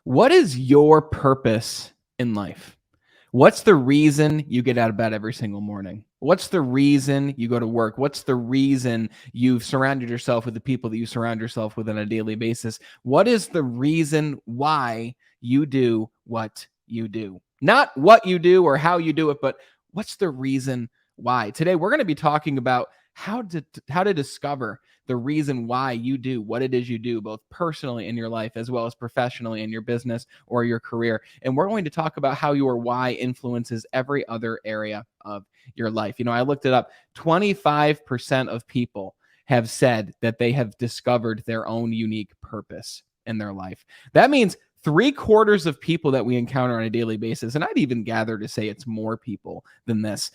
What is your purpose in life? What's the reason you get out of bed every single morning? What's the reason you go to work? What's the reason you've surrounded yourself with the people that you surround yourself with on a daily basis? What is the reason why you do what you do? Not what you do or how you do it, but what's the reason why? Today we're going to be talking about how to discover the reason why you do what it is you do, both personally in your life as well as professionally in your business or your career. And we're going to talk about how your why influences every other area of your life. You know, I looked it up. 25% of people have said that they have discovered their own unique purpose in their life. That means 3/4 of people that we encounter on a daily basis, and I'd even gather to say it's more people than this,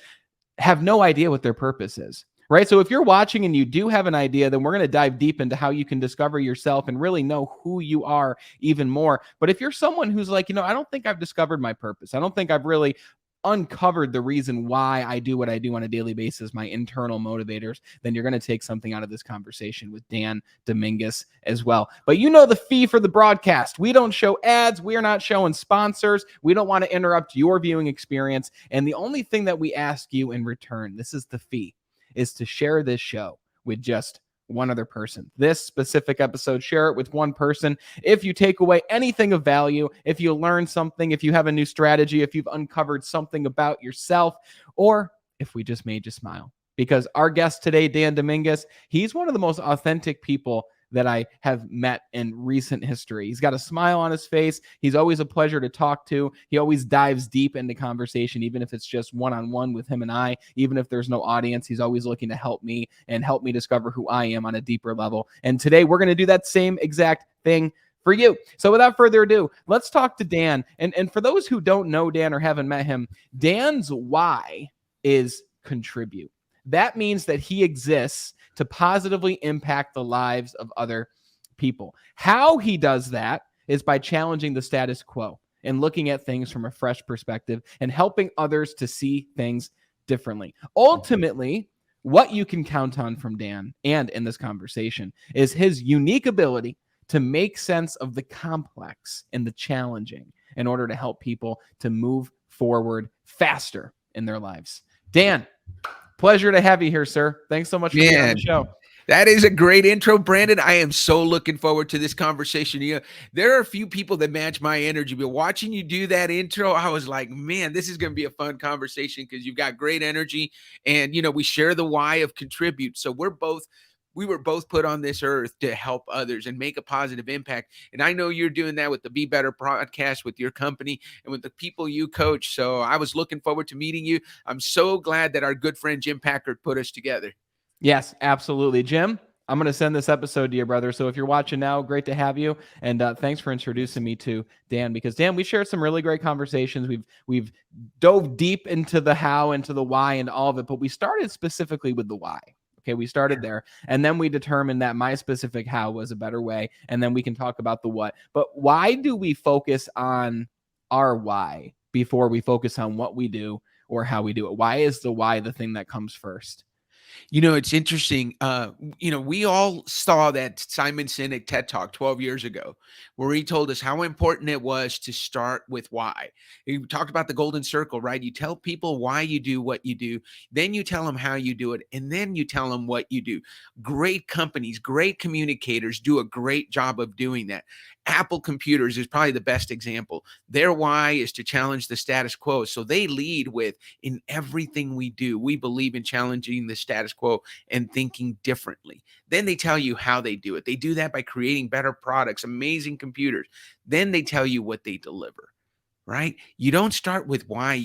have no idea what their purpose is. Right. So if you're watching and you do have an idea, then we're going to dive deep into how you can discover yourself and really know who you are even more. But if you're someone who's like, I don't think I've discovered my purpose, I don't think I've really uncovered the reason why I do what I do on a daily basis, my internal motivators, then you're going to take something out of this conversation with Dan Dominguez as well. But you know the fee for the broadcast. We don't show ads. We are not showing sponsors. We don't want to interrupt your viewing experience. And the only thing that we ask you in return, this is the fee, is to share this show with just one other person. This specific episode, share it with one person. If you take away anything of value, if you learn something, if you have a new strategy, if you've uncovered something about yourself, or if we just made you smile. Because our guest today, Dan Dominguez, he's one of the most authentic people that I have met in recent history. He's got a smile on his face. He's always a pleasure to talk to. He always dives deep into conversation, even if it's just one-on-one with him and I. Even if there's no audience, he's always looking to help me and help me discover who I am on a deeper level. And today we're going to do that same exact thing for you. So without further ado, let's talk to Dan. And for those who don't know Dan or haven't met him, Dan's why is contribute. That means that he exists to positively impact the lives of other people. How he does that is by challenging the status quo and looking at things from a fresh perspective and helping others to see things differently. Ultimately, what you can count on from Dan and in this conversation is his unique ability to make sense of the complex and the challenging in order to help people to move forward faster in their lives. Dan, pleasure to have you here, sir. Thanks so much for being on the show. That is a great intro, Brandon. I am so looking forward to this conversation. There are a few people that match my energy, but watching you do that intro, I was like, man, this is going to be a fun conversation because you've got great energy and, we share the why of contribute. So we were both put on this earth to help others and make a positive impact. And I know you're doing that with the Be Better podcast, with your company and with the people you coach. So I was looking forward to meeting you. I'm so glad that our good friend Jim Packard put us together. Yes, absolutely. Jim, I'm going to send this episode to your brother. So if you're watching now, great to have you. And thanks for introducing me to Dan, because Dan, we shared some really great conversations. We've dove deep into the how, into the why, and all of it, but we started specifically with the why. Okay, we started there, and then we determined that my specific how was a better way, and then we can talk about the what. But why do we focus on our why before we focus on what we do or how we do it? Why is the why the thing that comes first? It's interesting. We all saw that Simon Sinek TED Talk 12 years ago, where he told us how important it was to start with why. He talked about the golden circle, right? You tell people why you do what you do, then you tell them how you do it, and then you tell them what you do. Great companies, great communicators do a great job of doing that. Apple Computers is probably the best example. Their why is to challenge the status quo. So they lead with, in everything we do, we believe in challenging the status quo and thinking differently. Then they tell you how they do it. They do that by creating better products, amazing computers. Then they tell you what they deliver. Right? You don't start with what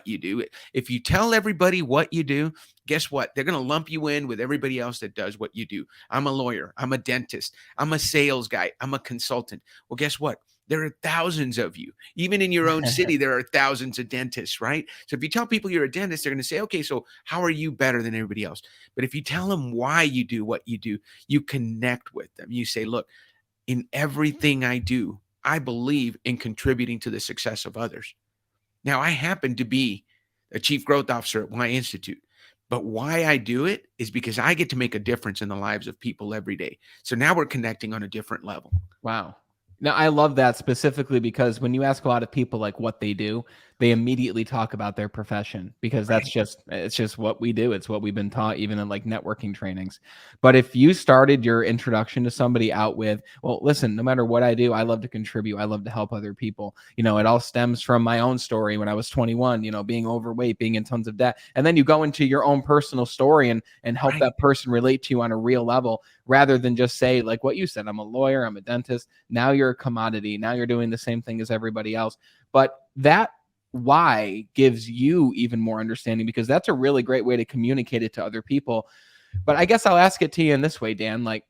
you do. If you tell everybody what you do, guess what? They're going to lump you in with everybody else that does what you do. I'm a lawyer. I'm a dentist. I'm a sales guy. I'm a consultant. Well, guess what? There are thousands of you. Even in your own city, there are thousands of dentists, right? So if you tell people you're a dentist, they're going to say, okay, so how are you better than everybody else? But if you tell them why you do what you do, you connect with them. You say, look, in everything I do, I believe in contributing to the success of others. Now, I happen to be a chief growth officer at Y Institute, but why I do it is because I get to make a difference in the lives of people every day. So now we're connecting on a different level. Wow. Now, I love that specifically because when you ask a lot of people like what they do, they immediately talk about their profession because Right. it's just what we do. It's what we've been taught even in like networking trainings. But if you started your introduction to somebody out with, well, listen, no matter what I do, I love to contribute. I love to help other people. You know, it all stems from my own story when I was 21, you know, being overweight, being in tons of debt. And then you go into your own personal story and help Right. that person relate to you on a real level rather than just say like what you said, I'm a lawyer, I'm a dentist. Now you're a commodity. Now you're doing the same thing as everybody else. But that why gives you even more understanding because that's a really great way to communicate it to other people. But I guess I'll ask it to you in this way, Dan. Like,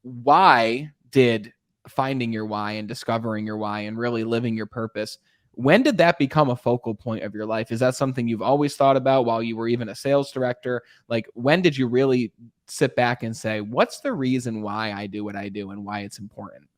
why did finding your why and discovering your why and really living your purpose, when did that become a focal point of your life? Is that something you've always thought about while you were even a sales director? Like, when did you really sit back and say, what's the reason why I do what I do and why it's important?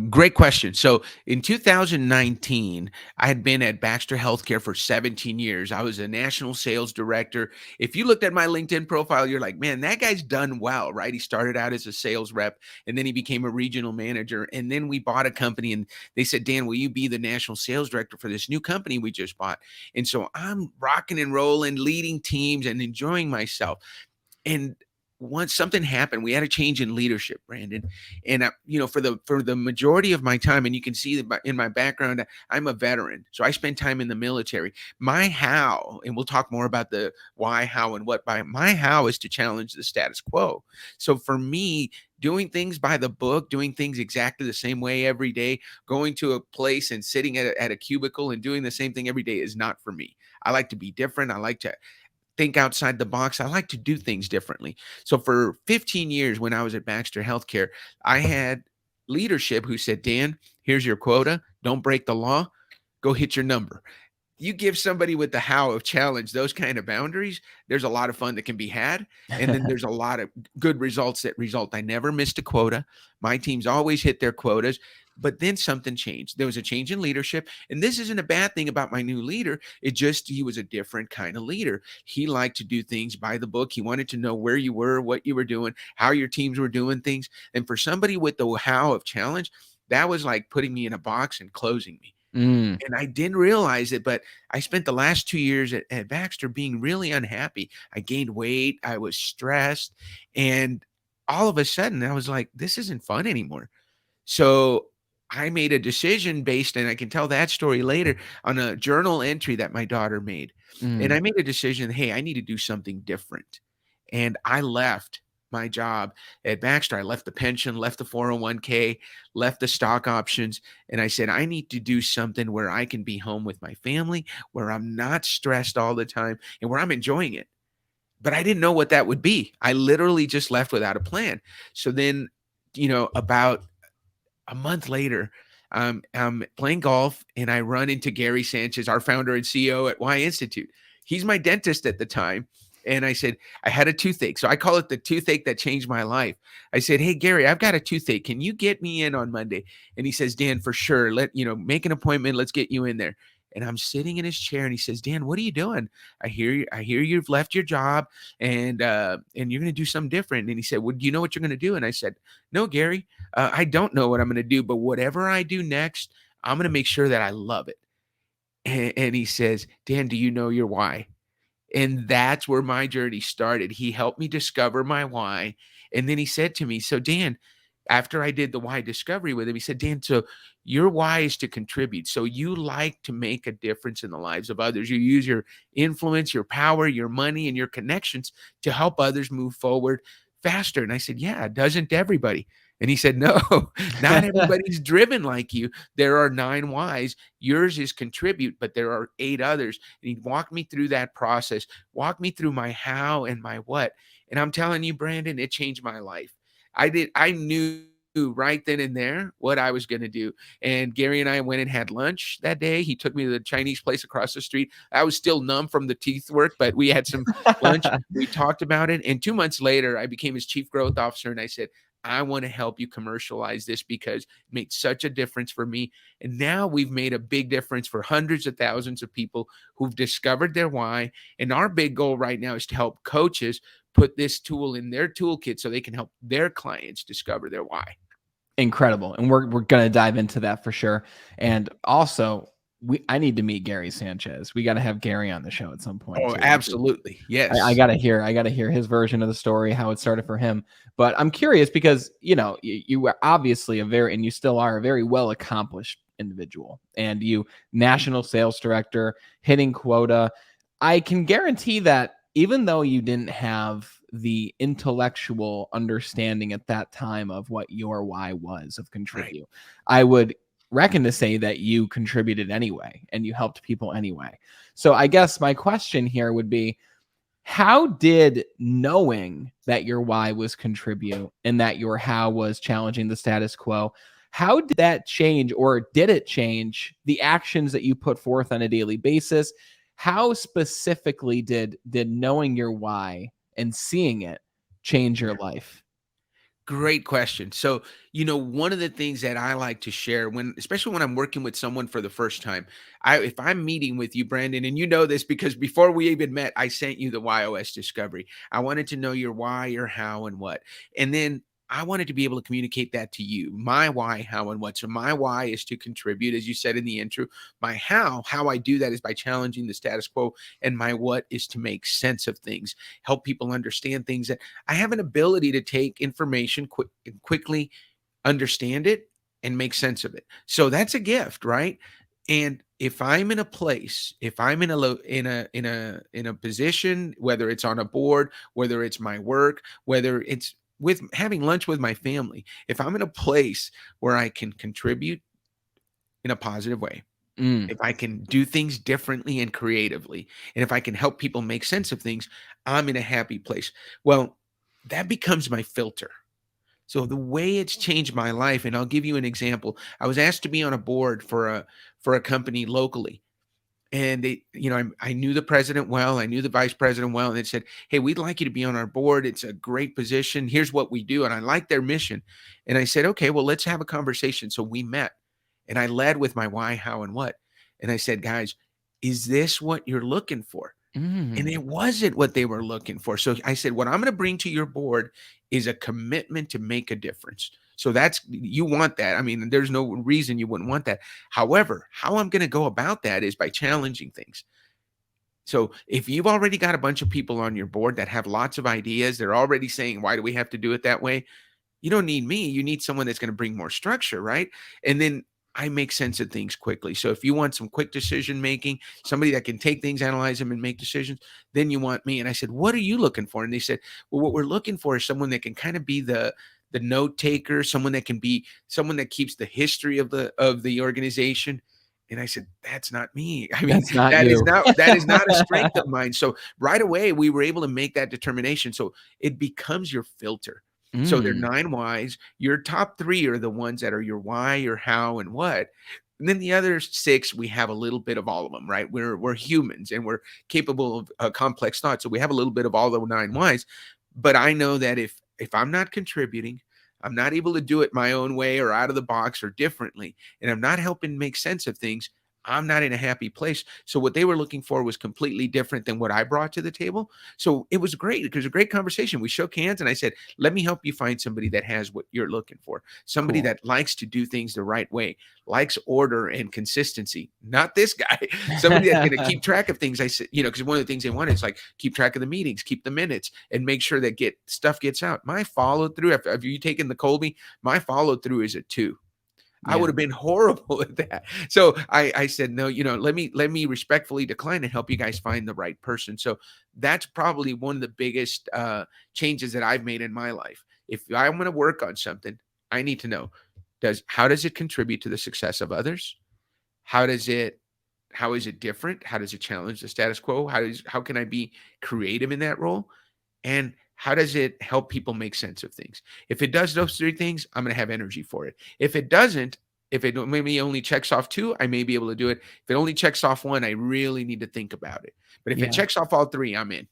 Great question. So in 2019, I had been at Baxter Healthcare for 17 years. I was a national sales director. If you looked at my LinkedIn profile, you're like, man, that guy's done well, right? He started out as a sales rep and then he became a regional manager. And then we bought a company and they said, Dan, will you be the national sales director for this new company we just bought? And so I'm rocking and rolling, leading teams and enjoying myself. And once something happened, we had a change in leadership, Brandon. And for the majority of my time, and you can see that in my background, I'm a veteran, so I spent time in the military. My how, and we'll talk more about the why, how, and what. By my how is to challenge the status quo. So for me, doing things by the book, doing things exactly the same way every day, going to a place and sitting at a cubicle and doing the same thing every day is not for me. I like to be different. I like to think outside the box. I like to do things differently. So for 15 years when I was at Baxter Healthcare, I had leadership who said, Dan, here's your quota. Don't break the law. Go hit your number. You give somebody with the how of challenge those kind of boundaries, there's a lot of fun that can be had. And then there's a lot of good results that result. I never missed a quota. My teams always hit their quotas. But then something changed. There was a change in leadership. And this isn't a bad thing about my new leader. It just, he was a different kind of leader. He liked to do things by the book. He wanted to know where you were, what you were doing, how your teams were doing things. And for somebody with the how of challenge, that was like putting me in a box and closing me. Mm, And I didn't realize it, but I spent the last 2 years at Baxter being really unhappy. I gained weight, I was stressed, and all of a sudden, I was like, "This isn't fun anymore." So, I made a decision based and I can tell that story later, on a journal entry that my daughter made. And mm, I made a decision, "Hey, I need to do something different." And I left my job at Baxter. I left the pension, left the 401k, left the stock options, and I said, "I need to do something where I can be home with my family, where I'm not stressed all the time, and where I'm enjoying it." But I didn't know what that would be. I literally just left without a plan. So then, about a month later, I'm playing golf and I run into Gary Sanchez, our founder and CEO at Y Institute. He's my dentist at the time. And I said, I had a toothache. So I call it the toothache that changed my life. I said, "Hey, Gary, I've got a toothache. Can you get me in on Monday?" And he says, "Dan, for sure. Make an appointment. Let's get you in there." And I'm sitting in his chair and he says, "Dan, what are you doing? I hear you've left your job and you're going to do something different." And he said, "Well, do you know what you're going to do?" And I said, "No, Gary, I don't know what I'm going to do, but whatever I do next, I'm going to make sure that I love it." And he says, "Dan, do you know your why?" And that's where my journey started. He helped me discover my why. And then he said to me, "So, Dan," after I did the why discovery with him, he said, "Dan, so your why is to contribute. So you like to make a difference in the lives of others. You use your influence, your power, your money, and your connections to help others move forward faster." And I said, "Yeah, doesn't everybody?" And he said, "No, not everybody's driven like you. There are 9 whys. Yours is contribute, but there are 8 others." And he walked me through that process, walked me through my how and my what. And I'm telling you, Brandon, it changed my life. I knew right then and there what I was going to do. And Gary and I went and had lunch that day. He took me to the Chinese place across the street. I was still numb from the teeth work, but we had some lunch. We talked about it. And 2 months later, I became his chief growth officer. And I said, "I want to help you commercialize this because it made such a difference for me." And now we've made a big difference for hundreds of thousands of people who've discovered their why. And our big goal right now is to help coaches put this tool in their toolkit so they can help their clients discover their why. Incredible. And we're gonna dive into that for sure. And also, I need to meet Gary Sanchez. We got to have Gary on the show at some point Oh, too, because absolutely. I Yes. gotta hear his version of the story, how it started for him. But I'm curious because you were obviously and you still are a very well accomplished individual, and you national sales director, hitting quota. I can guarantee that even though you didn't have the intellectual understanding at that time of what your why was of Right. contribute, I would reckon to say that you contributed anyway and you helped people anyway. So I guess my question here would be, how did knowing that your why was contribute and that your how was challenging the status quo, how did that change, or did it change the actions that you put forth on a daily basis? How specifically did knowing your why and seeing it change your life? Great question. So, one of the things that I like to share especially when I'm working with someone for the first time, if I'm meeting with you, Brandon, and you know this because before we even met, I sent you the YOS discovery. I wanted to know your why, your how, and what. And then I wanted to be able to communicate that to you. My why, how, and what. So my why is to contribute, as you said in the intro. My how I do that is by challenging the status quo. And my what is to make sense of things, help people understand things. I have an ability to take information quickly, understand it, and make sense of it. So that's a gift, right? And if I'm in a place, if I'm in a position, whether it's on a board, whether it's my work, whether it's with having lunch with my family, if I'm in a place where I can contribute in a positive way, Mm, if I can do things differently and creatively, and if I can help people make sense of things, I'm in a happy place. Well, that becomes my filter. So the way it's changed my life, and I'll give you an example. I was asked to be on a board for a company locally, and I knew the president well, I knew the vice president well, and they said, "Hey, we'd like you to be on our board. It's a great position. Here's what we do," and I like their mission. And I said, "Okay, well, let's have a conversation." So we met, and I led with my why, how, and what. And I said, "Guys, is this what you're looking for?" And mm. it wasn't what they were looking for. So I said, "What I'm gonna bring to your board is a commitment to make a difference." So you want that. I mean, there's no reason you wouldn't want that. However, how I'm gonna go about that is by challenging things. So if you've already got a bunch of people on your board that have lots of ideas, they're already saying, "Why do we have to do it that way?" You don't need me. You need someone that's going to bring more structure, right? And then I make sense of things quickly. So if you want some quick decision making, somebody that can take things, analyze them, and make decisions, then you want me. And I said, "What are you looking for?" And they said, "Well, what we're looking for is someone that can kind of be the note taker, someone that can be someone that keeps the history of the organization." And I said, "That's not me. I mean, That's not that is you. not a strength of mine." So right away, we were able to make that determination. So it becomes your filter. So there are Mm, 9 whys. Your top 3 are the ones that are your why, your how, and what. And then the other 6, we have a little bit of all of them, right? We're humans and we're capable of complex thought. So we have a little bit of all the 9 whys. But I know that if I'm not contributing, I'm not able to do it my own way or out of the box or differently, and I'm not helping make sense of things, I'm not in a happy place. So what they were looking for was completely different than what I brought to the table. So it was great. It was a great conversation. We shook hands and I said, "Let me help you find somebody that has what you're looking for. Somebody cool. that likes to do things the right way, likes order and consistency. Not this guy. Somebody that's going to keep track of things." I said, because one of the things they wanted is like keep track of the meetings, keep the minutes, and make sure that stuff gets out. My follow through, have you taken the Colby? My follow through is a 2. I would Yeah. have been horrible at that. So I said, "No, let me respectfully decline and help you guys find the right person." So that's probably one of the biggest changes that I've made in my life. If I'm going to work on something, I need to know, how does it contribute to the success of others? How does it how is it different? How does it challenge the status quo? How can I be creative in that role? And how does it help people make sense of things? If it does those 3 things, I'm gonna have energy for it. If it doesn't, if it maybe only checks off 2, I may be able to do it. If it only checks off 1, I really need to think about it. But if it Yeah. checks off all 3, I'm in.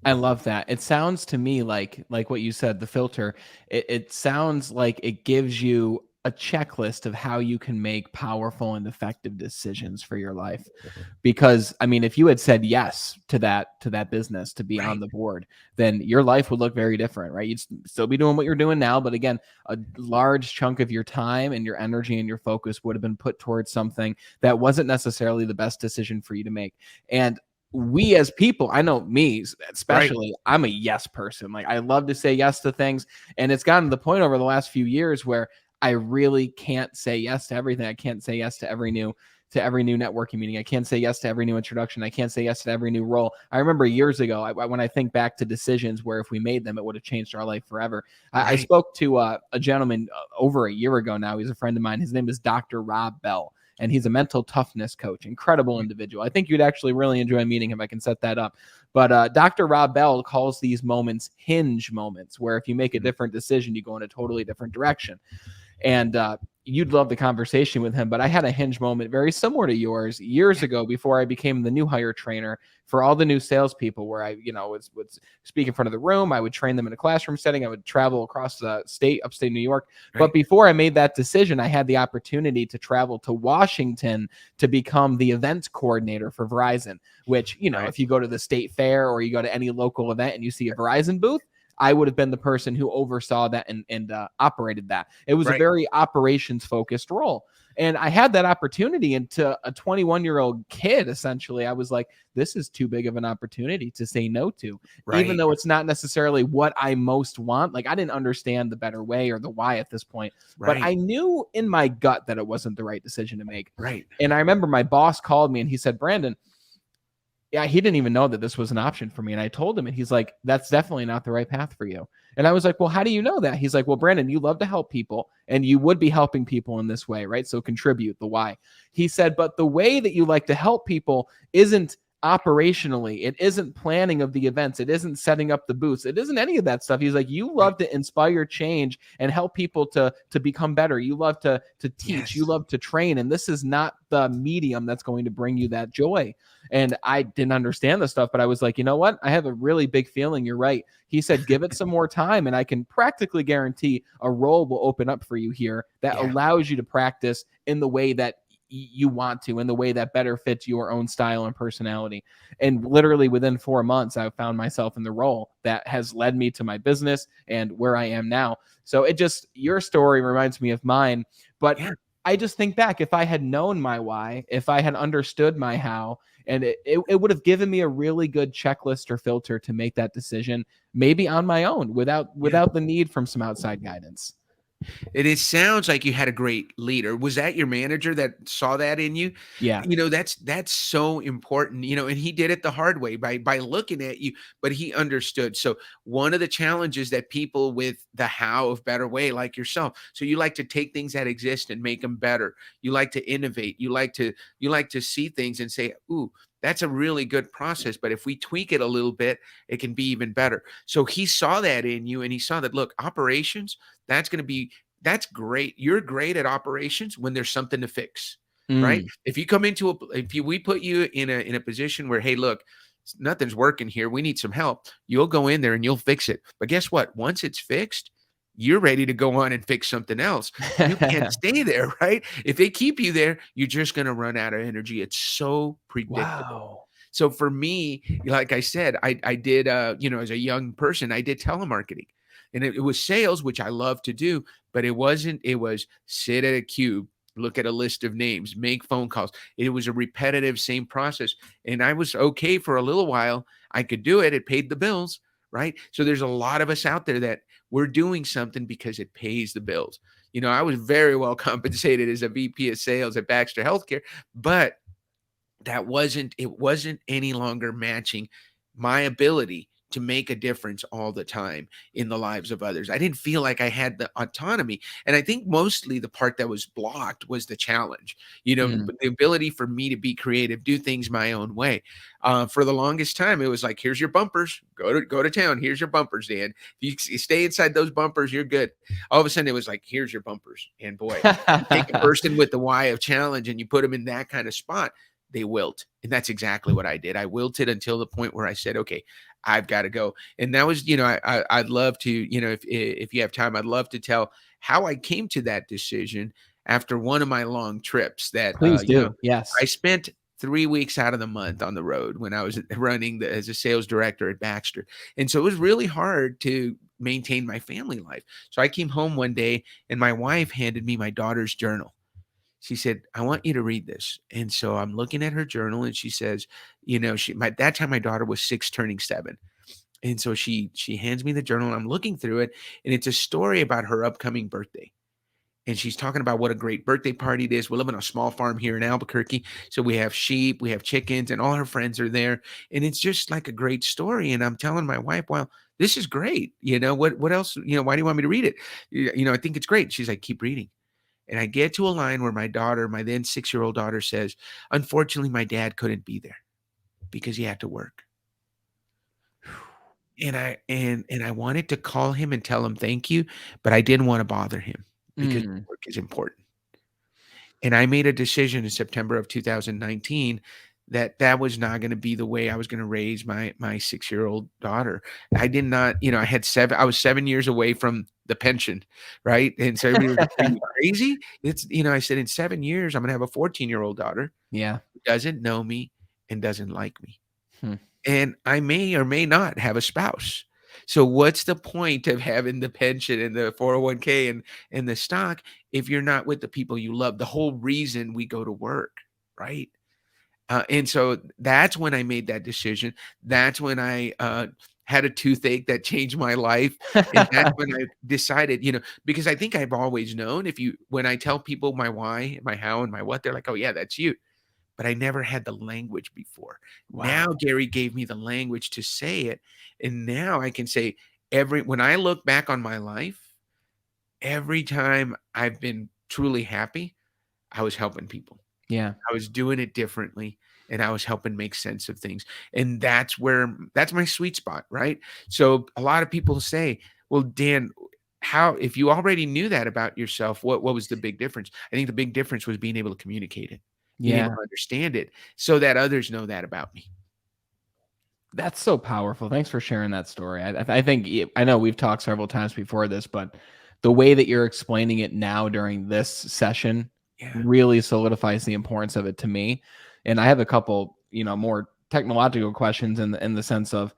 I love that. It sounds to me like what you said, the filter. It sounds like it gives you a checklist of how you can make powerful and effective decisions for your life. Mhm. Because I mean, if you had said yes to that business to be on Right. the board, then your life would look very different, right? You'd still be doing what you're doing now, but again, a large chunk of your time and your energy and your focus would have been put towards something that wasn't necessarily the best decision for you to make. And we as people, I know me Right. especially, I'm a yes person. Like I love to say yes to things, and it's gotten to the point over the last few years where I really can't say yes to everything. I can't say yes to every new networking meeting. I can't say yes to every new introduction. I can't say yes to every new role. I remember years ago, when I think back to decisions where if we made them, it would have changed our life forever. I Right. spoke to a gentleman over a year ago now. He's a friend of mine. His name is Dr. Rob Bell, and he's a mental toughness coach. Incredible individual. I think you'd actually really enjoy meeting him. I can set that up. But Dr. Rob Bell calls these moments hinge moments, where if you make a Mhm. different decision, you go in a totally different direction. And you'd love the conversation with him. But I had a hinge moment very similar to yours years Yeah. ago before I became the new hire trainer for all the new salespeople, where I, would speak in front of the room. I would train them in a classroom setting. I would travel across the state, upstate New York. But Right. before I made that decision, I had the opportunity to travel to Washington to become the events coordinator for Verizon, which, Right. if you go to the state fair or you go to any local event and you see a Verizon booth, I would have been the person who oversaw that and operated that. It was a Right. very operations focused role. And I had that opportunity, and to a 21-year-old kid, essentially, I was like, this is too big of an opportunity to say no to, even Right. though it's not necessarily what I most want. Like, I didn't understand the better way or the why at this point, but Right. I knew in my gut that it wasn't the right decision to make. Right. And I remember my boss called me and he said, Brandon, yeah, he didn't even know that this was an option for me. And I told him, and he's like, that's definitely not the right path for you. And I was like, well, how do you know that? He's like, well, Brandon, you love to help people and you would be helping people in this way, right? So contribute the why. He said, but the way that you like to help people isn't operationally, it isn't planning of the events, it isn't setting up the booths, it isn't any of that stuff. He's like, you Right. love to inspire change and help people to become better. You love to teach, you Yes. love to train, and this is not the medium that's going to bring you that joy. And I didn't understand the stuff, but I was like, you know what? I have a really big feeling you're right. He said, give it some more time, and I can practically guarantee a role will open up for you here that Yeah. allows you to practice in the way that you want to, in the way that better fits your own style and personality. And literally within 4 months, I found myself in the role that has led me to my business and where I am now. So your story reminds me of mine. But Yeah. I just think back, if I had known my why, if I had understood my how, and it would have given me a really good checklist or filter to make that decision, maybe on my own, Yeah. without the need from some outside guidance. And it sounds like you had a great leader. Was that your manager that saw that in you? Yeah. That's so important, and he did it the hard way by looking at you, but he understood. So one of the challenges that people with the how of better way, like yourself, so you like to take things that exist and make them better. You like to innovate. You like to see things and say, "Ooh, that's a really good process, but if we tweak it a little bit, it can be even better." So he saw that in you and he saw that, look, operations, that's going to be that's great. You're great at operations when there's something to fix, right? Mm. If you come into we put you in a position where, hey, look, nothing's working here. We need some help. You'll go in there and you'll fix it. But guess what? Once it's fixed, you're ready to go on and fix something else. You can't stay there, right? If they keep you there, you're just going to run out of energy. It's so predictable. Wow. So for me, like I said, I did, as a young person, I did telemarketing, and it was sales, which I love to do, but it wasn't. It was sit at a cube, look at a list of names, make phone calls. It was a repetitive, same process, and I was okay for a little while. I could do it. It paid the bills, right? So there's a lot of us out there that we're doing something because it pays the bills. I was very well compensated as a VP of sales at Baxter Healthcare, but it wasn't any longer matching my ability to make a difference all the time in the lives of others. I didn't feel like I had the autonomy. And I think mostly the part that was blocked was the challenge, Mm. but the ability for me to be creative, do things my own way. For the longest time, it was like, here's your bumpers, go to town. Here's your bumpers, Dan. If you stay inside those bumpers, you're good. All of a sudden it was like, here's your bumpers. And boy, you take a person with the why of challenge and you put them in that kind of spot, they wilt. And that's exactly what I did. I wilted until the point where I said, okay, I've got to go. And that was, I'd love to, if you have time, I'd love to tell how I came to that decision after one of my long trips that, Please do. Yes. I spent 3 weeks out of the month on the road when I was running as a sales director at Baxter. And so it was really hard to maintain my family life. So I came home one day and my wife handed me my daughter's journal. She said, I want you to read this. And so I'm looking at her journal and she says, that time my daughter was 6 turning 7. And so she hands me the journal and I'm looking through it and it's a story about her upcoming birthday. And she's talking about what a great birthday party it is. We live on a small farm here in Albuquerque. So we have sheep, we have chickens, and all her friends are there. And it's just like a great story. And I'm telling my wife, well, this is great. What else? Why do you want me to read it? I think it's great. She's like, keep reading. And I get to a line where my daughter, my then 6-year-old daughter says, unfortunately, my dad couldn't be there because he had to work. And I wanted to call him and tell him thank you, but I didn't want to bother him because work is important. And I made a decision in September of 2019 that was not going to be the way I was going to raise my 6-year-old daughter. I did not, I was 7 years away from the pension, right? And so everybody was like, are you crazy? I said in 7 years I'm going to have a 14-year-old daughter. Yeah. Who doesn't know me and doesn't like me. And I may or may not have a spouse. So what's the point of having the pension and the 401k and the stock if you're not with the people you love? The whole reason we go to work, right? And so that's when I made that decision. That's when I had a toothache that changed my life. And that's when I decided, because I think I've always known when I tell people my why, my how, and my what, they're like, oh yeah, that's you. But I never had the language before. Wow. Now Gary gave me the language to say it. And now I can say when I look back on my life, every time I've been truly happy, I was helping people. Yeah. I was doing it differently and I was helping make sense of things. And that's my sweet spot, right? So a lot of people say, well, Dan, if you already knew that about yourself, what was the big difference? I think the big difference was being able to communicate it. Being able to understand it so that others know that about me. That's so powerful. Thanks for sharing that story. I think I know we've talked several times before this, but the way that you're explaining it now during this session really solidifies the importance of it to me. And I have a couple, more technological questions in the sense of,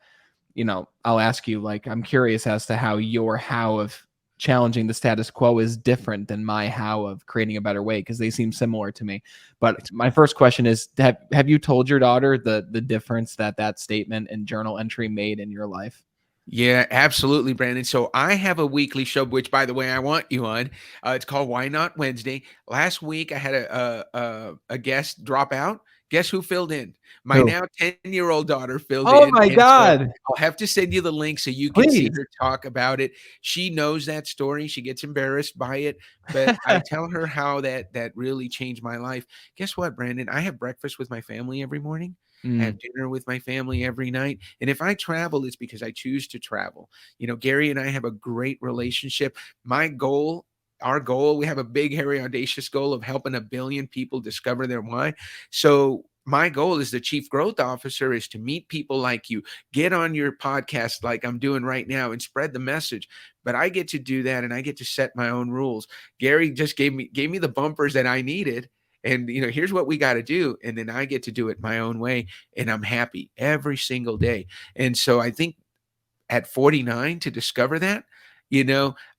I'll ask you, like, I'm curious as to how your how of challenging the status quo is different than my how of creating a better way, because they seem similar to me. But my first question is, have you told your daughter the difference that statement and journal entry made in your life? Yeah, absolutely, Brandon. So I have a weekly show, which, by the way, I want you on. It's called Why Not Wednesday. Last week, I had a guest drop out. Guess who filled in? My now 10-year-old daughter filled in. Oh my God. So I'll have to send you the link so you can see her talk about it. She knows that story. She gets embarrassed by it, but I tell her how that really changed my life. Guess what, Brandon? I have breakfast with my family every morning. I have dinner with my family every night. And if I travel, it's because I choose to travel. Gary and I have a great relationship. Our goal, we have a big, hairy, audacious goal of helping 1 billion people discover their why. So my goal as the chief growth officer is to meet people like you, get on your podcast like I'm doing right now and spread the message. But I get to do that and I get to set my own rules. Gary just gave me the bumpers that I needed. And, here's what we got to do. And then I get to do it my own way. And I'm happy every single day. And so I think at 49 to discover that,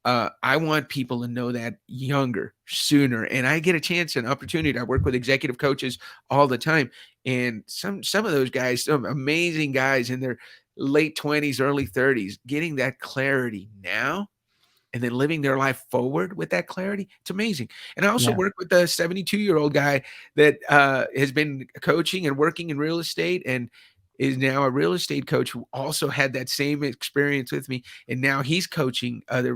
I want people to know that younger, sooner. And I get a chance and opportunity. I work with executive coaches all the time. And some of those guys, some amazing guys in their late 20s, early 30s, getting that clarity now and then living their life forward with that clarity. It's amazing. And I also work with a 72-year-old guy that has been coaching and working in real estate and is now a real estate coach who also had that same experience with me. And now he's coaching other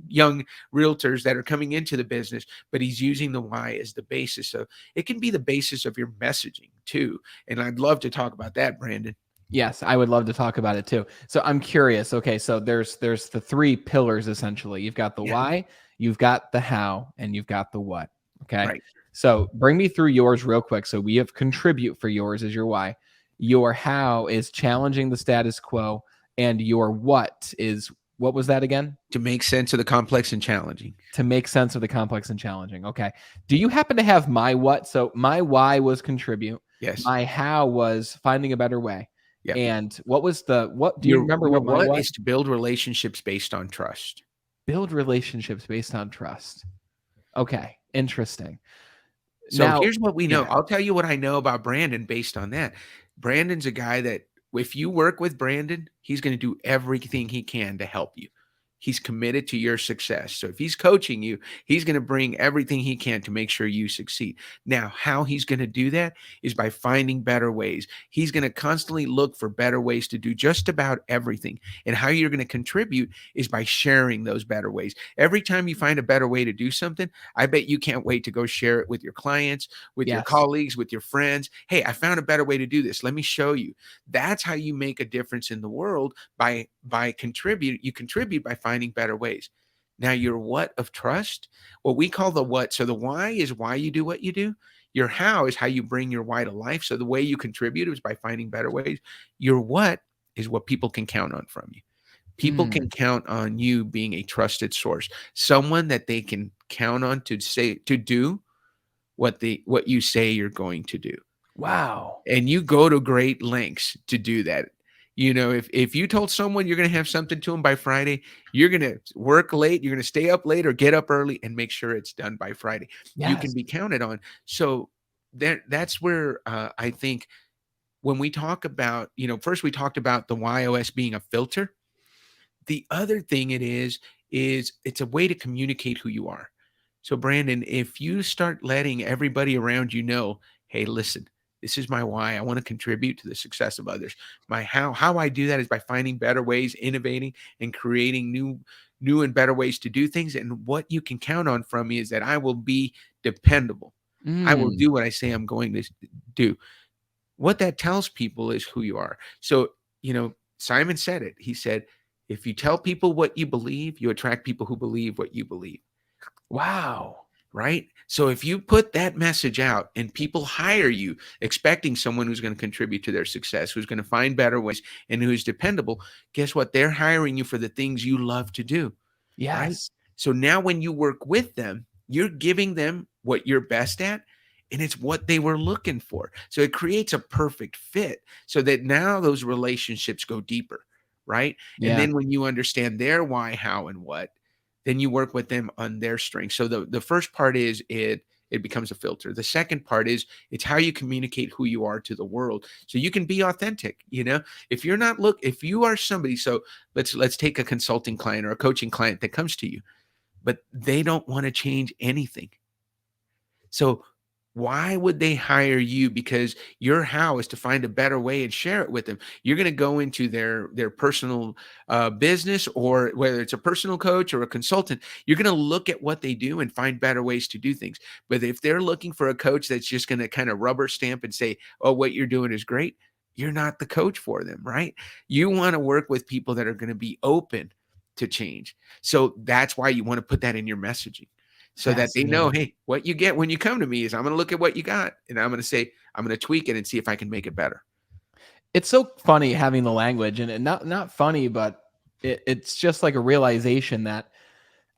young realtors that are coming into the business, but he's using the why as the basis. So it can be the basis of your messaging too. And I'd love to talk about that, Brandon. Yes, I would love to talk about it too. So I'm curious. Okay, so there's the 3 pillars essentially. You've got the why, you've got the how, and you've got the what. Okay. Right. So bring me through yours real quick. So we have contribute for yours is your why. Your how is challenging the status quo. And your what was that again? To make sense of the complex and challenging. To make sense of the complex and challenging. Okay. Do you happen to have my what? So my why was contribute. Yes. My how was finding a better way. Yep. And what do you remember Your what my what what? is to build relationships based on trust. Build relationships based on trust. Okay. Interesting. So Now, here's what we know. yeah. I'll tell you what I know about Brandon based on that. Brandon's a guy that if you work with Brandon, he's going to do everything he can to help you. He's committed to your success. So if he's coaching you, he's going to bring everything he can to make sure you succeed. Now, how he's going to do that is by finding better ways. He's going to constantly look for better ways to do just about everything. And how you're going to contribute is by sharing those better ways. Every time you find a better way to do something, I bet you can't wait to go share it with your clients, with your Yes. colleagues, with your friends. Hey, I found a better way to do this. Let me show you. That's how you make a difference in the world by contribute. You contribute by finding better ways. Now, your what of trust, what we call the what. So the why is why you do what you do. Your how is how you bring your why to life. So the way you contribute is by finding better ways. Your what is what people can count on from you. People can Mm, count on you being a trusted source, someone that they can count on to do what you say you're going to do. wow. And you go to great lengths to do that. You know, if you told someone you're going to have something to them by Friday, you're going to work late, you're going to stay up late or get up early and make sure it's done by Friday. You can Yes. be counted on. So that's where I think when we talk about, first we talked about the YOS being a filter. The other thing it is it's a way to communicate who you are. So, Brandon, if you start letting everybody around you know, hey, listen, this is my why. I want to contribute to the success of others. My how I do that is by finding better ways, innovating, and creating new and better ways to do things. And what you can count on from me is that I will be dependable. I will Mm, do what I say I'm going to do. What that tells people is who you are. So, Simon said it. He said, if you tell people what you believe, you attract people who believe what you believe. wow. Right? So if you put that message out and people hire you expecting someone who's going to contribute to their success, who's going to find better ways and who's dependable, guess what? They're hiring you for the things you love to do. Right? Yes. So now when you work with them, you're giving them what you're best at, and it's what they were looking for. So it creates a perfect fit so that now those relationships go deeper, right? And Yeah. then when you understand their why, how, and what, then you work with them on their strengths. So the first part is it becomes a filter. The second part is it's how you communicate who you are to the world. So you can be authentic, If you're not if you are somebody, so let's take a consulting client or a coaching client that comes to you, but they don't want to change anything. So why would they hire you? Because your how is to find a better way and share it with them. You're going to go into their personal business, or whether it's a personal coach or a consultant, you're going to look at what they do and find better ways to do things. But if they're looking for a coach that's just going to kind of rubber stamp and say, oh, what you're doing is great, you're not the coach for them, right? You want to work with people that are going to be open to change. So that's why you want to put that in your messaging, so that they know, Fascinating. hey, what you get when you come to me is I'm going to look at what you got and I'm going to say, I'm going to tweak it and see if I can make it better. It's so funny having the language and not funny, but it's just like a realization that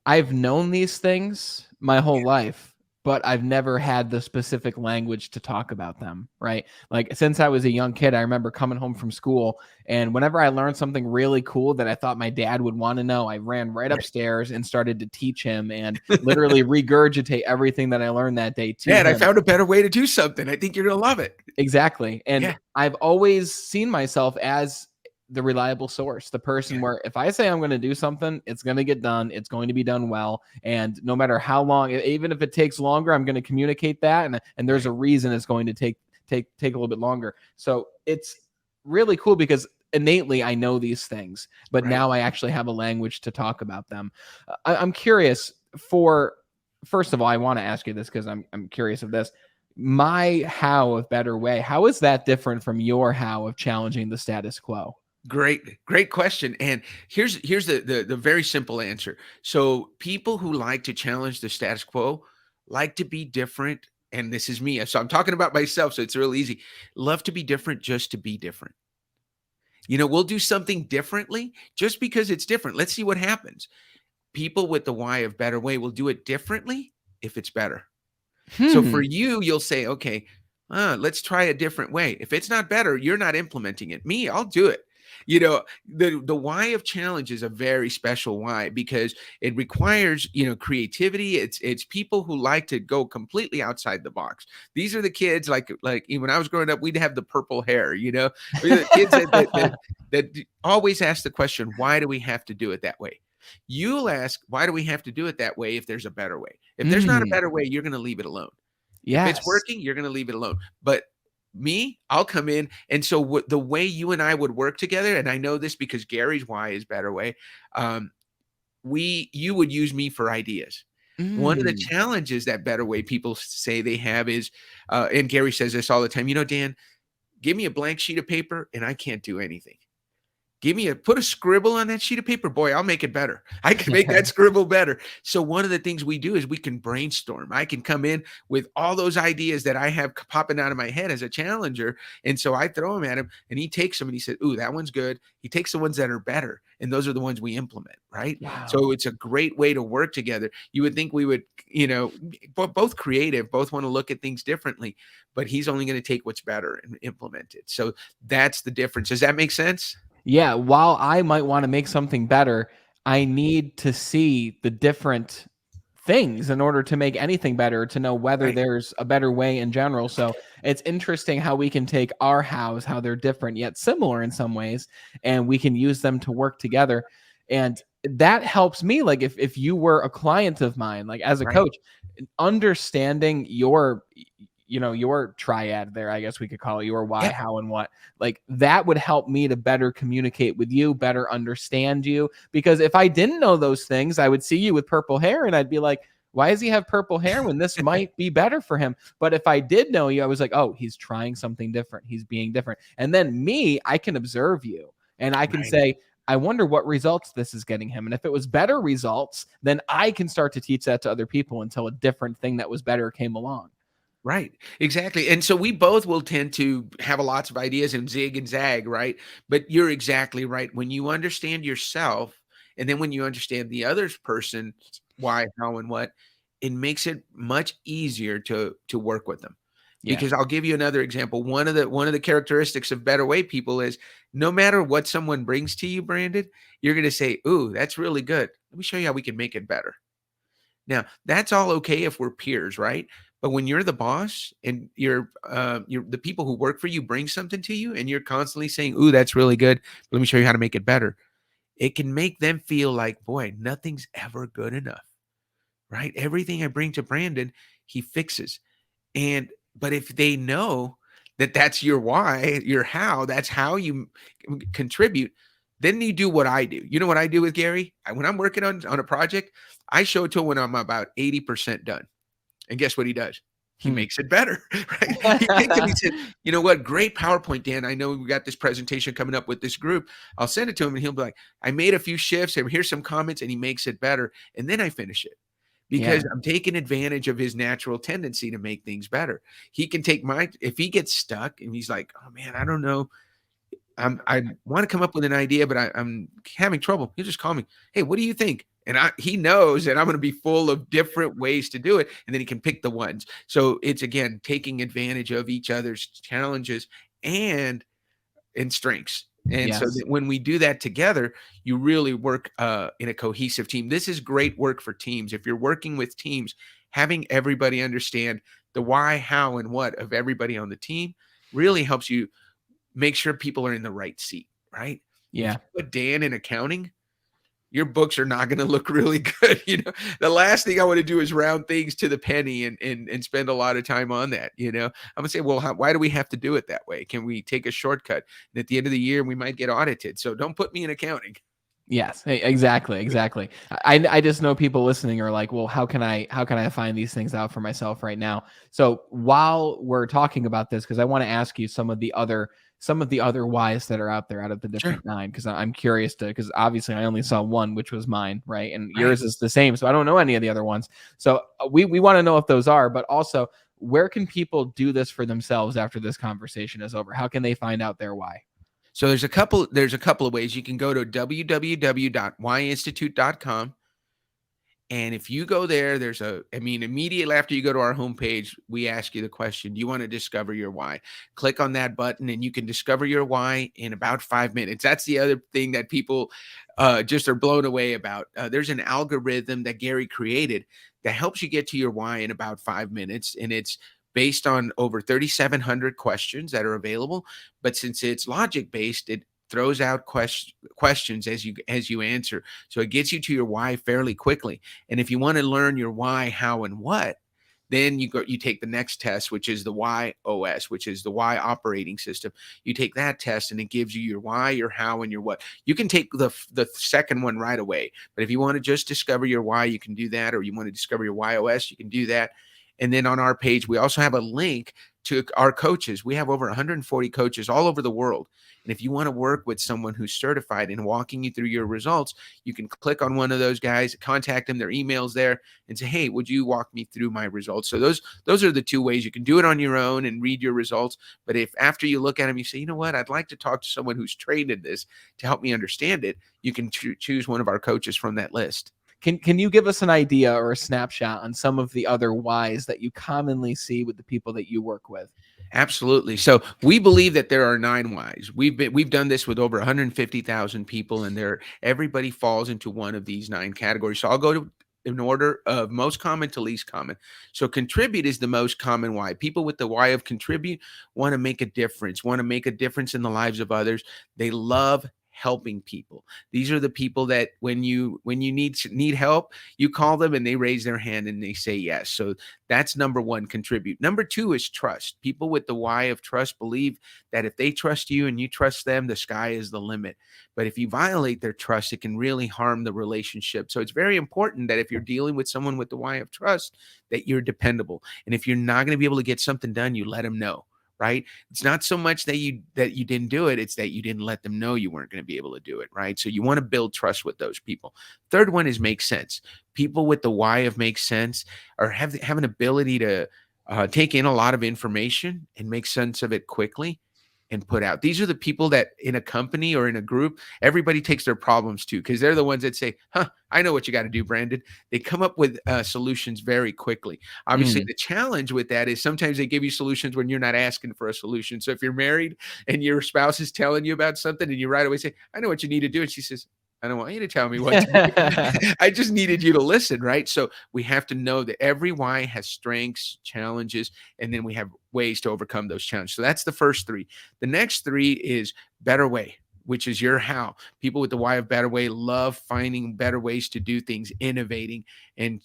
I've known these things my whole life, but I've never had the specific language to talk about them, right? Like since I was a young kid, I remember coming home from school, and whenever I learned something really cool that I thought my dad would want to know, I ran right Right. upstairs and started to teach him and literally regurgitate everything that I learned that day to Dad, I him. found a better way to do something. I think you're going to love it. Exactly. And Yeah. I've always seen myself as the reliable source, the person Yeah. where if I say I'm going to do something, it's going to get done. It's going to be done well. And no matter how long, even if it takes longer, I'm going to communicate that. And there's a Right. reason it's going to take a little bit longer. So it's really cool because innately I know these things, but Right. now I actually have a language to talk about them. I'm curious for, first of all, I want to ask you this because I'm curious of this. My how of better way, how is that different from your how of challenging the status quo? Great question. And here's the very simple answer. So people who like to challenge the status quo like to be different and this is me. So I'm talking about myself. So it's real easy. Love to be different just to be different. We'll do something differently just because it's different. Let's see what happens. People with the why of better way will do it differently if it's better. So for Hmm. you, you'll say, okay, let's try a different way. If it's not better, you're not implementing it. Me, I'll do it. The why of challenge is a very special why because it requires, creativity. It's people who like to go completely outside the box. These are the kids like when I was growing up, we'd have the purple hair, We're the kids that always ask the question, why do we have to do it that way? You'll ask, why do we have to do it that way if there's a better way? If there's not a Mm. better way, you're going to leave it alone. If it's Yes. working, you're going to leave it alone. But me, I'll come in. And so the way you and I would work together, and I know this because Gary's why is better way. Um, you would use me for ideas. One of the Mm. challenges that better way people say they have is, and Gary says this all the time, Dan, give me a blank sheet of paper and I can't do anything. Put a scribble on that sheet of paper. Boy, I'll make it better. I can make that scribble better. So one of the things we do is we can brainstorm. I can come in with all those ideas that I have popping out of my head as a challenger. And so I throw them at him and he takes them and he said, ooh, that one's good. He takes the ones that are better. And those are the ones we implement. Right. So Wow. it's a great way to work together. You would think we would, both creative, both want to look at things differently, but he's only going to take what's better and implement it. So that's the difference. Does that make sense? Yeah, while I might want to make something better, I need to see the different things in order to make anything better, to know whether Right. there's a better way in general. So it's interesting how we can take our hows, how they're different yet similar in some ways, and we can use them to work together. And that helps me. Like if you were a client of mine, like as a Right. coach, understanding your triad there, I guess we could call it, your why, Yeah. how, and what, like that would help me to better communicate with you, better understand you. Because if I didn't know those things, I would see you with purple hair and I'd be like, why does he have purple hair when this might be better for him? But if I did know you, I was like, oh, he's trying something different. He's being different. And then me, I can observe you and I can Right. say, I wonder what results this is getting him. And if it was better results, then I can start to teach that to other people until a different thing that was better came along. Right. Exactly. And so we both will tend to have lots of ideas and zig and zag, right? But you're exactly right. When you understand yourself, and then when you understand the other person, why, how, and what, it makes it much easier to work with them. Yeah. Because I'll give you another example. One of the characteristics of better way people is no matter what someone brings to you, Brandon, you're going to say, "Ooh, that's really good. Let me show you how we can make it better." Now, that's all okay if we're peers, right? But when you're the boss and you're the people who work for you bring something to you and you're constantly saying, "Ooh, that's really good. Let me show you how to make it better." It can make them feel like, "Boy, nothing's ever good enough." Right? Everything I bring to Brandon, he fixes. But if they know that that's your why, your how, that's how you contribute, then you do what I do. You know what I do with Gary? When I'm working on a project, I show it to him when I'm about 80% done. And guess what he does? He Hmm. makes it better, right? He takes it, he said, "You know what? Great PowerPoint, Dan. I know we got this presentation coming up with this group." I'll send it to him and he'll be like, "I made a few shifts and here's some comments," and he makes it better. And then I finish it Yeah. because I'm taking advantage of his natural tendency to make things better. He can take if he gets stuck and he's like, "Oh man, I don't know. I want to come up with an idea, but I'm having trouble." He'll just call me. "Hey, what do you think?" And he knows that I'm going to be full of different ways to do it, and then he can pick the ones. So it's again taking advantage of each other's challenges and strengths. And so Yes. that when we do that together, you really work in a cohesive team. This is great work for teams. If you're working with teams, having everybody understand the why, how, and what of everybody on the team really helps you make sure people are in the right seat, right? If you Yeah. put Dan in accounting, your books are not going to look really good. The last thing I want to do is round things to the penny and spend a lot of time on that. I'm gonna say, well, why do we have to do it that way? Can we take a shortcut? And at the end of the year, we might get audited. So don't put me in accounting. Yes, exactly, exactly. I just know people listening are like, well, how can I find these things out for myself right now? So while we're talking about this, because I want to ask you some of the other whys that are out there out of the Sure. different nine, because I'm curious because obviously I only saw one, which was mine, right? And Right. yours is the same, so I don't know any of the other ones. So we want to know if those are, but also where can people do this for themselves after this conversation is over? How can they find out their why? So there's a couple of ways. You can go to www.whyinstitute.com. And if you go there, immediately after you go to our homepage, we ask you the question, do you want to discover your why? Click on that button and you can discover your why in about 5 minutes. That's the other thing that people just are blown away about. There's an algorithm that Gary created that helps you get to your why in about 5 minutes. And it's based on over 3,700 questions that are available. But since it's logic based, it throws out questions as you answer. So it gets you to your why fairly quickly. And if you want to learn your why, how, and what, then you take the next test, which is the Why OS, which is the Why operating system. You take that test and it gives you your why, your how, and your what. You can take the second one right away. But if you want to just discover your why, you can do that. Or you want to discover your Why OS, you can do that. And then on our page, we also have a link to our coaches. We have over 140 coaches all over the world. And if you want to work with someone who's certified in walking you through your results, you can click on one of those guys, contact them, their email's there, and say, hey, would you walk me through my results? So those are the two ways. You can do it on your own and read your results. But if after you look at them, you say, you know what, I'd like to talk to someone who's trained in this to help me understand it, you can choose one of our coaches from that list. Can you give us an idea or a snapshot on some of the other whys that you commonly see with the people that you work with? Absolutely. So we believe that there are 9 whys. We've done this with over 150,000 people, and everybody falls into one of these 9 categories. So I'll go to in order of most common to least common. So contribute is the most common why. People with the why of contribute want to make a difference, want to make a difference in the lives of others. They love helping people. These are the people that when you need help, you call them and they raise their hand and they say yes. So that's number 1, contribute. Number 2 is trust. People with the why of trust believe that if they trust you and you trust them, the sky is the limit. But if you violate their trust, it can really harm the relationship. So it's very important that if you're dealing with someone with the why of trust, that you're dependable. And if you're not going to be able to get something done, you let them know. Right? It's not so much that you didn't do it. It's that you didn't let them know you weren't going to be able to do it. Right? So you want to build trust with those people. Third one is make sense. People with the why of make sense have an ability to take in a lot of information and make sense of it quickly and put out. These are the people that in a company or in a group, everybody takes their problems to, because they're the ones that say, I know what you got to do, Brandon. They come up with solutions very quickly. Obviously, the challenge with that is sometimes they give you solutions when you're not asking for a solution. So if you're married and your spouse is telling you about something and you right away say, I know what you need to do. And she says, I don't want you to tell me what to do. I just needed you to listen, right? So we have to know that every why has strengths, challenges, and then we have ways to overcome those challenges. So that's the first 3. The next 3 is better way, which is your how. People with the why of better way love finding better ways to do things, innovating and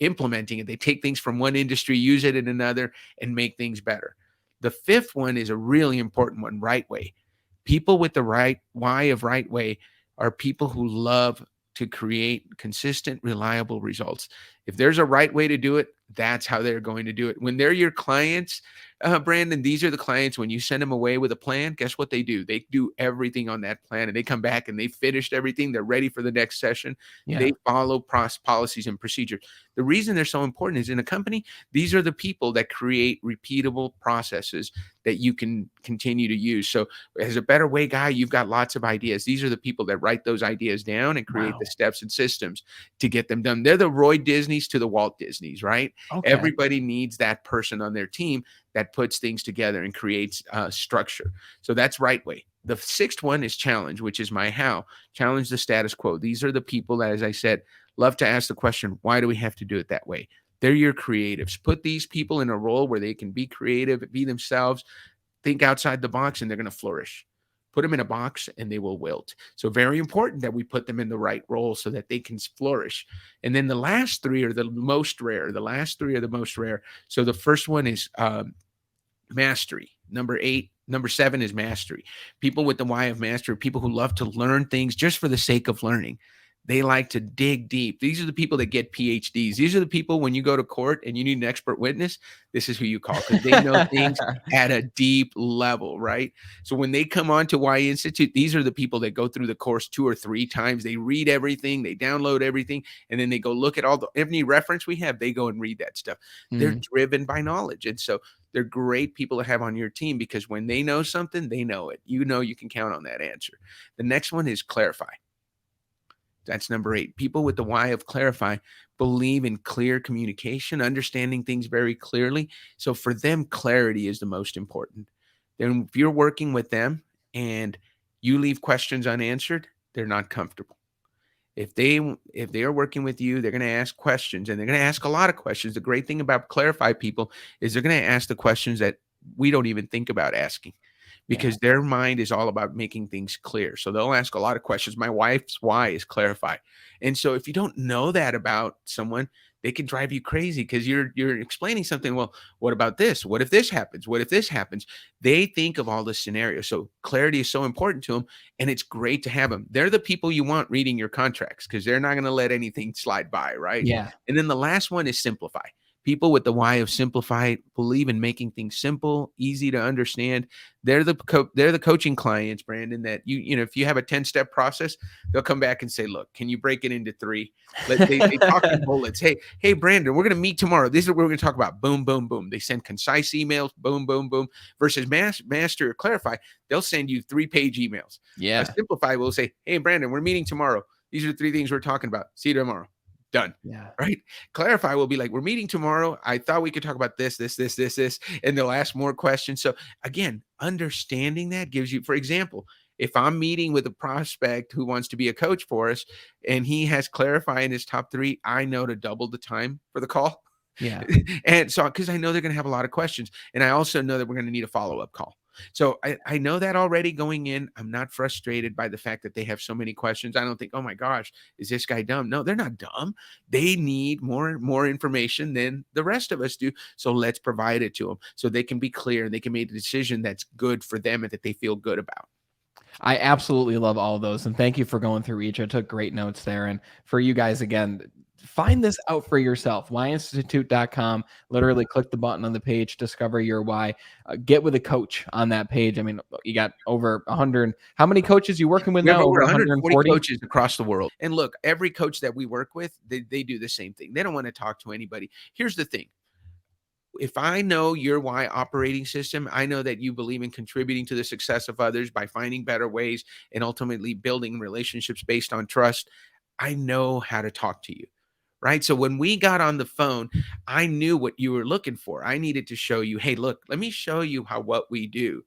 implementing it. They take things from one industry, use it in another, and make things better. The 5th one is a really important one, right way. People with the right why of right way are people who love to create consistent, reliable results. If there's a right way to do it, that's how they're going to do it. When they're your clients, Brandon, these are the clients, when you send them away with a plan, guess what they do? They do everything on that plan and they come back and they finished everything. They're ready for the next session. Yeah. They follow policies and procedures. The reason they're so important is in a company, these are the people that create repeatable processes that you can continue to use. So as a better way guy, you've got lots of ideas. These are the people that write those ideas down and create the steps and systems to get them done. They're the Roy Disneys to the Walt Disneys, right? Okay. Everybody needs that person on their team that puts things together and creates structure. So that's right way. The 6th one is challenge, which is my how. Challenge the status quo. These are the people that, as I said, love to ask the question, why do we have to do it that way? They're your creatives. Put these people in a role where they can be creative, be themselves, think outside the box, and they're going to flourish. Put them in a box and they will wilt. So very important that we put them in the right role so that they can flourish. And then the last 3 are the most rare. The last 3 are the most rare. So the first one is mastery. Number 7 is mastery. People with the why of mastery, people who love to learn things just for the sake of learning. They like to dig deep. These are the people that get PhDs. These are the people when you go to court and you need an expert witness, this is who you call because they know things at a deep level, right? So when they come on to Y Institute, these are the people that go through the course 2 or 3 times. They read everything, they download everything, and then they go look at any reference we have, they go and read that stuff. They're Mm, driven by knowledge. And so they're great people to have on your team because when they know something, they know it. You know you can count on that answer. The next one is clarify. That's number 8. People with the why of clarify believe in clear communication, understanding things very clearly. So for them, clarity is the most important. Then if you're working with them and you leave questions unanswered, they're not comfortable. If they are working with you, they're going to ask questions and they're going to ask a lot of questions. The great thing about clarify people is they're going to ask the questions that we don't even think about asking yeah. because their mind is all about making things clear. So they'll ask a lot of questions. My wife's why is clarify. And so if you don't know that about someone, they can drive you crazy because you're explaining something. Well, what about this? What if this happens? What if this happens? They think of all the scenarios. So clarity is so important to them, and it's great to have them. They're the people you want reading your contracts because they're not going to let anything slide by, right? Yeah. And then the last one is simplify. People with the why of simplify believe in making things simple, easy to understand. They're the coaching clients, Brandon. That if you have a 10-step process, they'll come back and say, "Look, can you break it into 3?" They talk in bullets. Hey, Brandon, we're going to meet tomorrow. This is what we're going to talk about. Boom, boom, boom. They send concise emails. Boom, boom, boom. Versus master or clarify, they'll send you 3-page emails. A Yeah. simplify will say, "Hey, Brandon, we're meeting tomorrow. These are the 3 things we're talking about. See you tomorrow." Done. Yeah. Right? Clarify will be like, we're meeting tomorrow. I thought we could talk about this, and they'll ask more questions. So again, understanding that gives you, for example, if I'm meeting with a prospect who wants to be a coach for us and he has clarify in his top 3, I know to double the time for the call. Yeah. And so, because I know they're going to have a lot of questions. And I also know that we're going to need a follow-up call. So I know that already going in. I'm not frustrated by the fact that they have so many questions. I don't think, oh my gosh, is this guy dumb? No, they're not dumb. They need more information than the rest of us do. So let's provide it to them so they can be clear and they can make a decision that's good for them and that they feel good about. I absolutely love all of those. And thank you for going through each. I took great notes there. And for you guys, again, find this out for yourself. Whyinstitute.com. Literally click the button on the page, discover your why. Get with a coach on that page. I mean, you got over 100. How many coaches you working with We have now? over Over 140 140? coaches across the world. And look, every coach that we work with, they do the same thing. They don't want to talk to anybody. Here's the thing. If I know your why operating system, I know that you believe in contributing to the success of others by finding better ways and ultimately building relationships based on trust. I know how to talk to you. Right. So when we got on the phone, I knew what you were looking for. I needed to show you, hey, look, let me show you how what we do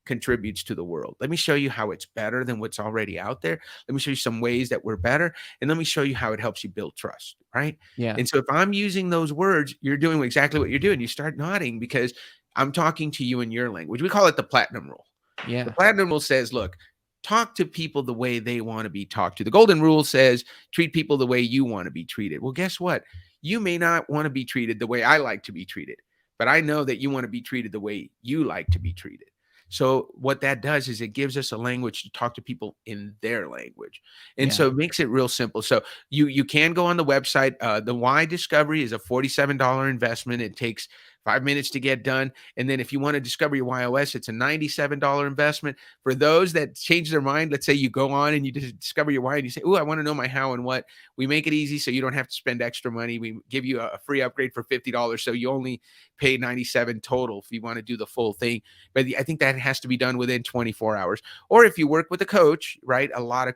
contributes to the world. Let me show you how it's better than what's already out there. Let me show you some ways that we're better. And let me show you how it helps you build trust. Right. Yeah. And so if I'm using those words, you're doing exactly what you're doing. You start nodding because I'm talking to you in your language. We call it the platinum rule. The Yeah. platinum rule says, look, talk to people the way they want to be talked to. The golden rule says, treat people the way you want to be treated. Well, guess what? You may not want to be treated the way I like to be treated, but I know that you want to be treated the way you like to be treated. So what that does is it gives us a language to talk to people in their language. And Yeah. so it makes it real simple. So you can go on the website. The Y Discovery is a $47 investment. It takes 5 minutes to get done. And then if you want to discover your YOS, it's a $97 investment. For those that change their mind, let's say you go on and you discover your why and you say, oh, I want to know my how and what. We make it easy so you don't have to spend extra money. We give you a free upgrade for $50. So you only pay $97 total if you want to do the full thing. But I think that has to be done within 24 hours. Or if you work with a coach, right? A lot of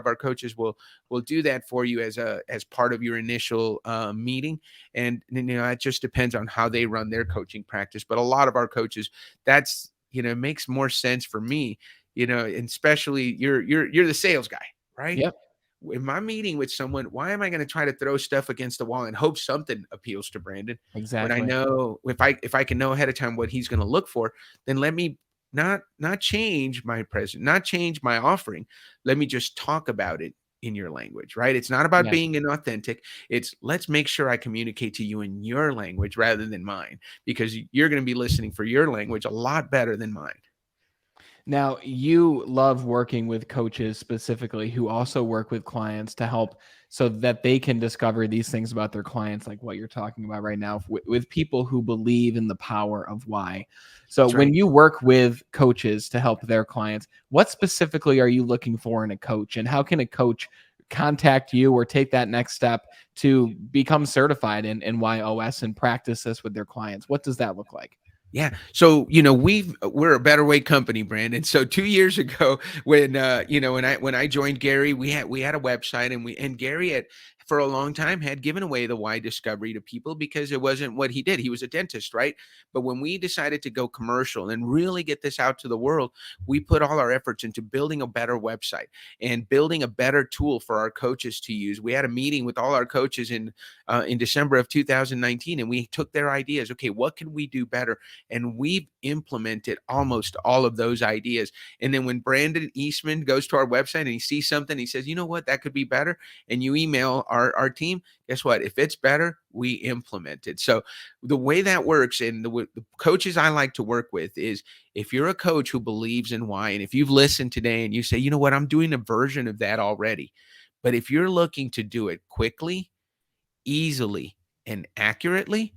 our coaches will do that for you as part of your initial meeting. And it just depends on how they run their coaching practice. But a lot of our coaches, that's it makes more sense for me, and especially you're the sales guy, right? Yep. If I'm meeting with someone, why am I going to try to throw stuff against the wall and hope something appeals to Brandon when I Exactly. know if I can know ahead of time what he's going to look for, then let me not change my present, not change my offering. Let me just talk about it in your language, right? It's not about Yeah. being inauthentic. It's let's make sure I communicate to you in your language rather than mine, because you're going to be listening for your language a lot better than mine. Now, you love working with coaches specifically who also work with clients to help so that they can discover these things about their clients, like what you're talking about right now, with people who believe in the power of why. So, That's when right. you work with coaches to help their clients, what specifically are you looking for in a coach, and how can a coach contact you or take that next step to become certified in YOS and practice this with their clients? What does that look like? Yeah. So, we're a better way company, Brandon. So 2 years ago, when when I joined Gary, we had a website, and Gary had for a long time had given away the why discovery to people because it wasn't what he did. He was a dentist, right? But when we decided to go commercial and really get this out to the world, we put all our efforts into building a better website and building a better tool for our coaches to use. We had a meeting with all our coaches in December of 2019, and we took their ideas. Okay, what can we do better? And we've implemented almost all of those ideas. And then when Brandon Eastman goes to our website and he sees something, he says, you know what, that could be better. And you email our team, guess what? If it's better, we implement it. So the way that works, and the coaches I like to work with is, if you're a coach who believes in why, and if you've listened today and you say, you know what, I'm doing a version of that already. But if you're looking to do it quickly, easily, and accurately,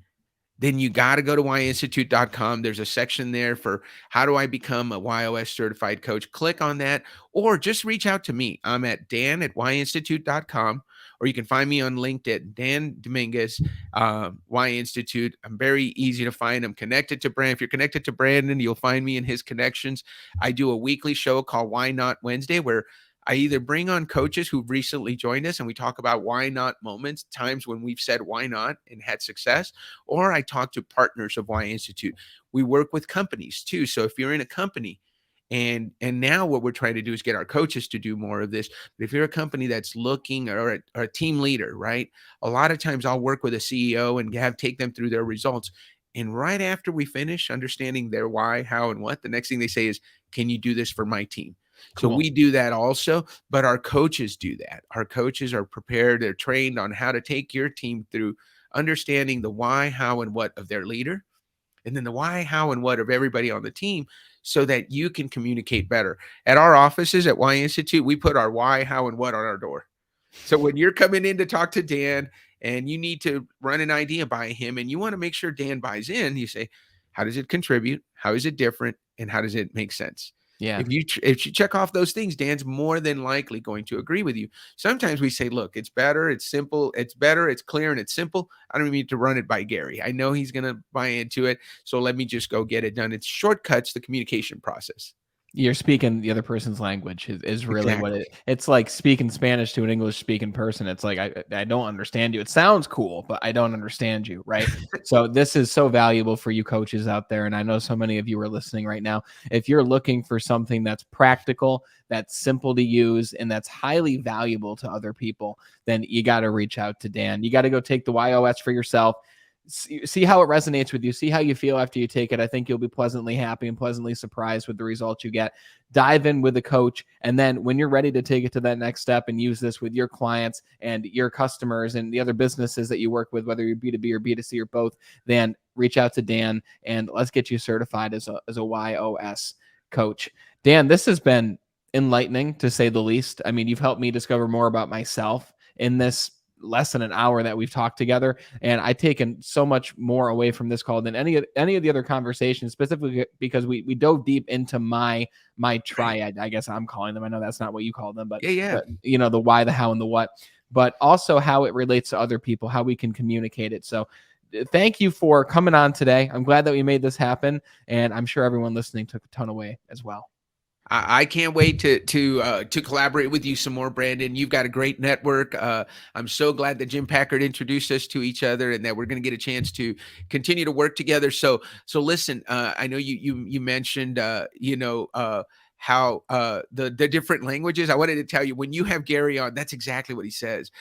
then you got to go to yinstitute.com. There's a section there for how do I become a YOS certified coach. Click on that, or just reach out to me. I'm at dan@yinstitute.com, or you can find me on LinkedIn, Dan Dominguez, Y Institute. I'm very easy to find. I'm connected to Brandon. If you're connected to Brandon, you'll find me in his connections. I do a weekly show called Why Not Wednesday, where I either bring on coaches who've recently joined us and we talk about why not moments, times when we've said why not and had success, or I talk to partners of Y Institute. We work with companies too. So if you're in a company, and now what we're trying to do is get our coaches to do more of this. But if you're a company that's looking, or a team leader, right? A lot of times I'll work with a CEO and take them through their results. And right after we finish understanding their why, how, and what, the next thing they say is, can you do this for my team? So Cool. we do that also, but our coaches do that. Our coaches are prepared, they're trained on how to take your team through understanding the why, how, and what of their leader, and then the why, how, and what of everybody on the team, so that you can communicate better. At our offices at Y Institute, we put our why, how, and what on our door. So when you're coming in to talk to Dan and you need to run an idea by him and you want to make sure Dan buys in, you say, how does it contribute? How is it different? And how does it make sense? Yeah. If you check off those things, Dan's more than likely going to agree with you. Sometimes we say, look, it's better, it's simple, it's better, it's clear, and it's simple. I don't even need to run it by Gary. I know he's going to buy into it. So let me just go get it done. It shortcuts the communication process. You're speaking the other person's language is really what Exactly. it's like speaking Spanish to an English speaking person. It's like, I don't understand you. It sounds cool, but I don't understand you, right? So this is so valuable for you coaches out there. And I know so many of you are listening right now. If you're looking for something that's practical, that's simple to use, and that's highly valuable to other people, then you got to reach out to Dan. You got to go take the YOS for yourself. See how it resonates with you. See how you feel after you take it. I think you'll be pleasantly happy and pleasantly surprised with the results you get. Dive in with a coach. And then when you're ready to take it to that next step and use this with your clients and your customers and the other businesses that you work with, whether you're B2B or B2C or both, then reach out to Dan and let's get you certified as a YOS coach. Dan, this has been enlightening to say the least. I mean, you've helped me discover more about myself in this less than an hour that we've talked together, and I've taken so much more away from this call than any of the other conversations, specifically because we dove deep into my Right. triad, I guess I'm calling them. I know that's not what you call them, but Yeah. Yeah. the why, the how, and the what, but also how it relates to other people, how we can communicate it. So thank you for coming on today. I'm glad that we made this happen, and I'm sure everyone listening took a ton away as well. I can't wait to collaborate with you some more, Brandon. You've got a great network. I'm so glad that Jim Packard introduced us to each other, and that we're going to get a chance to continue to work together. So listen. I know you mentioned how the different languages. I wanted to tell you, when you have Gary on, that's exactly what he says.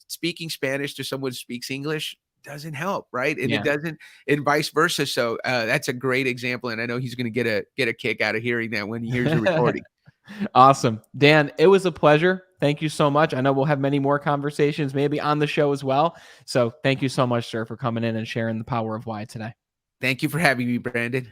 Speaking Spanish to someone who speaks English doesn't help, right? And it Yeah. doesn't, and vice versa. So that's a great example, and I know he's going to get a kick out of hearing that when he hears the recording. Awesome. Dan, it was a pleasure. Thank you so much. I know we'll have many more conversations, maybe on the show as well. So thank you so much, sir, for coming in and sharing the power of why today. Thank you for having me, Brandon.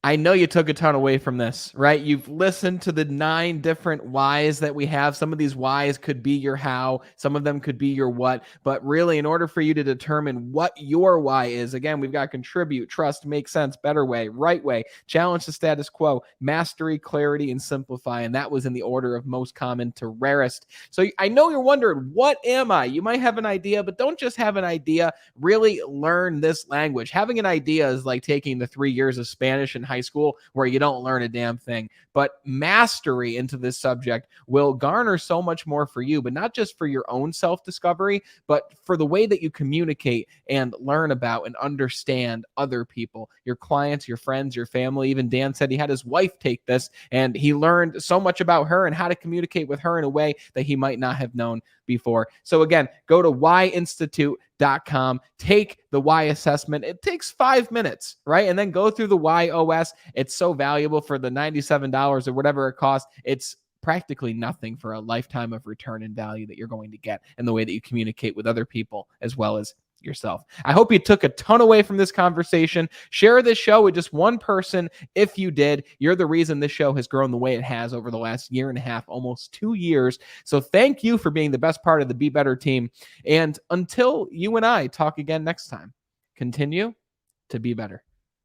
I know you took a ton away from this, right? You've listened to the 9 different whys that we have. Some of these whys could be your how, some of them could be your what, but really, in order for you to determine what your why is, again, we've got contribute, trust, make sense, better way, right way, challenge the status quo, mastery, clarity, and simplify. And that was in the order of most common to rarest. So I know you're wondering, what am I? You might have an idea, but don't just have an idea. Really learn this language. Having an idea is like taking the 3 years of Spanish in high school where you don't learn a damn thing. But mastery into this subject will garner so much more for you, but not just for your own self-discovery, but for the way that you communicate and learn about and understand other people, your clients, your friends, your family. Even Dan said he had his wife take this and he learned so much about her and how to communicate with her in a way that he might not have known before. So again, go to whyinstitute.com, take the why assessment. It takes 5 minutes, right? And then go through the why OS. It's so valuable for the $97 or whatever it costs. It's practically nothing for a lifetime of return and value that you're going to get in the way that you communicate with other people as well as yourself. I hope you took a ton away from this conversation. Share this show with just one person. If you did, you're the reason this show has grown the way it has over the last year and a half, almost 2 years. So thank you for being the best part of the Be Better team. And until you and I talk again next time, continue to be better.